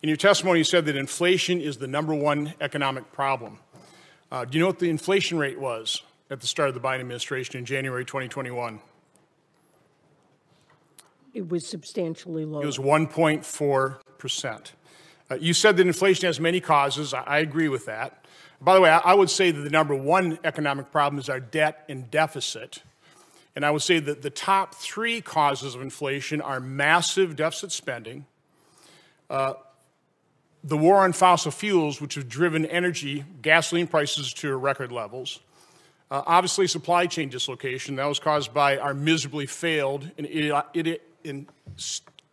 In your testimony, you said that inflation is the #1 economic problem. Do you know what the inflation rate was at the start of the Biden administration in January 2021? It was substantially lower. It was 1.4%. You said that inflation has many causes. I agree with that. By the way, I would say that the #1 economic problem is our debt and deficit. And I would say that the top 3 causes of inflation are massive deficit spending, the war on fossil fuels, which have driven gasoline prices to record levels, obviously supply chain dislocation. That was caused by our miserably failed and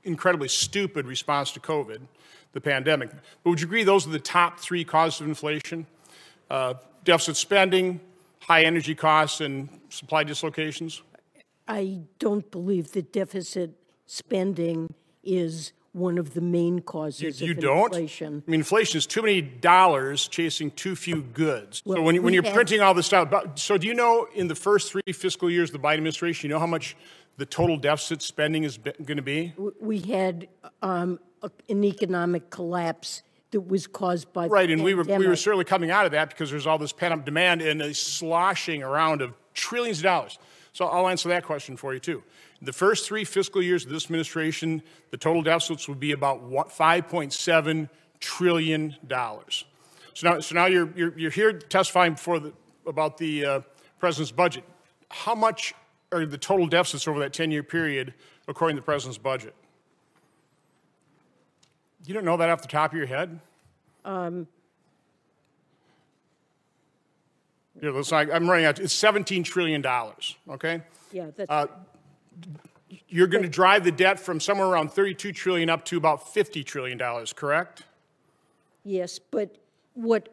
incredibly stupid response to COVID, the pandemic. But would you agree those are the top 3 causes of inflation? Deficit spending, high energy costs, and supply dislocations? I don't believe that deficit spending is one of the main causes of inflation. I mean, inflation is too many dollars chasing too few goods. Well, so when you're printing all this out, so do you know in the first 3 fiscal years of the Biden administration, you know how much the total deficit spending is going to be? We had an economic collapse that was caused by the pandemic. And we were certainly coming out of that because there's all this pent-up demand and a sloshing around of trillions of dollars. So I'll answer that question for you, too. In the first 3 fiscal years of this administration, the total deficits would be about $5.7 trillion. So now you're here testifying about the president's budget. How much are the total deficits over that 10-year period according to the president's budget? You don't know that off the top of your head? Here, I'm running out. It's $17 trillion, okay? Yeah, that's you're going to drive the debt from somewhere around $32 trillion up to about $50 trillion, correct? Yes, but what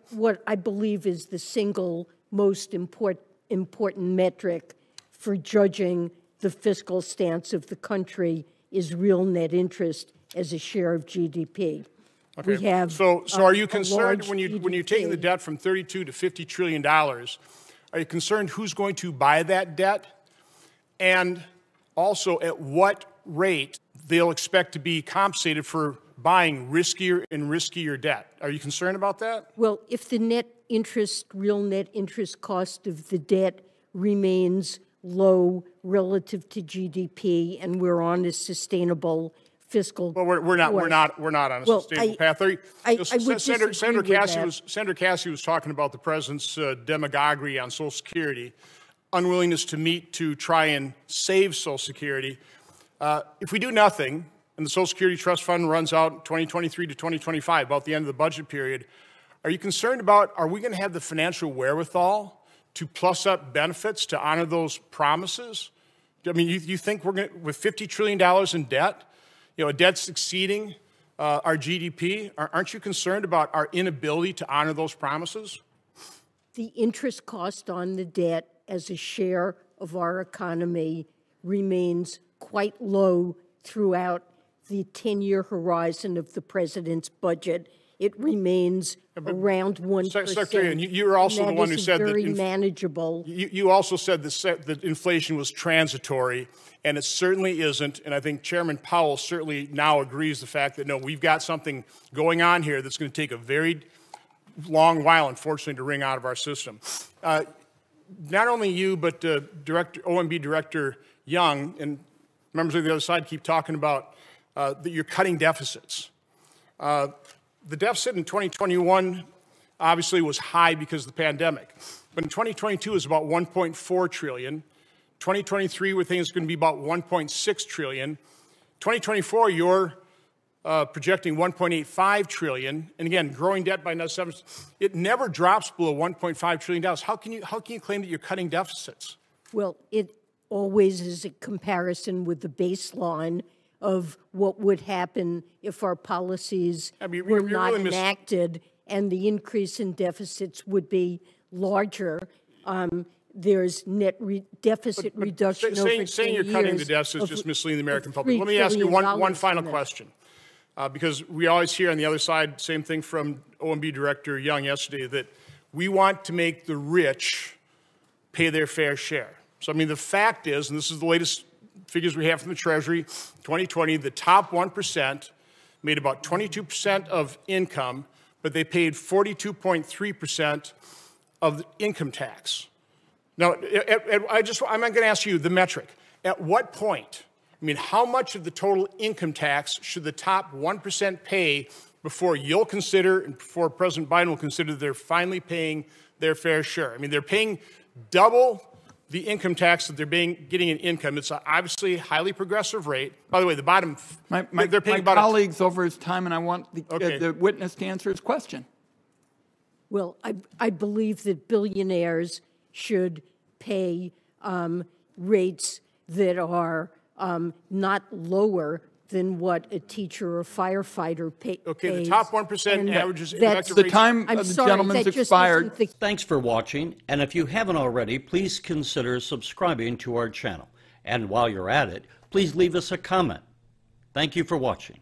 I believe is the single most important metric for judging the fiscal stance of the country is real net interest as a share of GDP. Okay. We have so are you concerned when you're taking the debt from $32 to $50 trillion? Are you concerned who's going to buy that debt, and also at what rate they'll expect to be compensated for buying riskier and riskier debt? Are you concerned about that? Well, if the real net interest cost of the debt remains low relative to GDP, and we're on a sustainable fiscal. Well, we're not on a sustainable path. Senator Cassidy was talking about the president's demagoguery on Social Security, unwillingness to meet to try and save Social Security. If we do nothing, and the Social Security Trust Fund runs out 2023 to 2025, about the end of the budget period, are you concerned about, are we going to have the financial wherewithal to plus up benefits to honor those promises? I mean, you think we're going to, with $50 trillion in debt, a debt's exceeding our GDP, aren't you concerned about our inability to honor those promises? The interest cost on the debt as a share of our economy remains quite low throughout the 10-year horizon of the president's budget. It remains around 1%. Secretary, and you're also the one who said that very manageable. You also said that inflation was transitory, and it certainly isn't. And I think Chairman Powell certainly now agrees the fact that, no, we've got something going on here that's going to take a very long while, unfortunately, to wring out of our system. Not only you, but OMB Director Young and members of the other side keep talking about that you're cutting deficits. The deficit in 2021 obviously was high because of the pandemic. But in 2022 is about $1.4 trillion. 2023, we think it's going to be about $1.6 trillion. 2024, you're projecting $1.85 trillion. And again, growing debt by another 7%. It never drops below $1.5 trillion. How can you claim that you're cutting deficits? Well, it always is a comparison with the baseline of what would happen if our policies were not really enacted, and the increase in deficits would be larger. There's net deficit reduction over 10 years. Saying you're cutting the deficits is just misleading the American public. Let me ask you one final question, because we always hear on the other side, same thing from OMB Director Young yesterday, that we want to make the rich pay their fair share. So, I mean, the fact is, and this is the latest figures we have from the Treasury, 2020, the top 1% made about 22% of income, but they paid 42.3% of the income tax. Now, I'm going to ask you the metric. At what point, I mean, how much of the total income tax should the top 1% pay before you'll consider and before President Biden will consider they're finally paying their fair share? I mean, they're paying double the income tax that they're getting in income. It's obviously a highly progressive rate. By the way, the bottom, they're paying about colleague's over his time, and I want the witness to answer his question. Well, I believe that billionaires should pay rates that are not lower than what a teacher or firefighter pays. Okay, the top 1% averages effective rates. The time of the gentleman's expired. Thanks for watching, and if you haven't already, please consider subscribing to our channel. And while you're at it, please leave us a comment. Thank you for watching.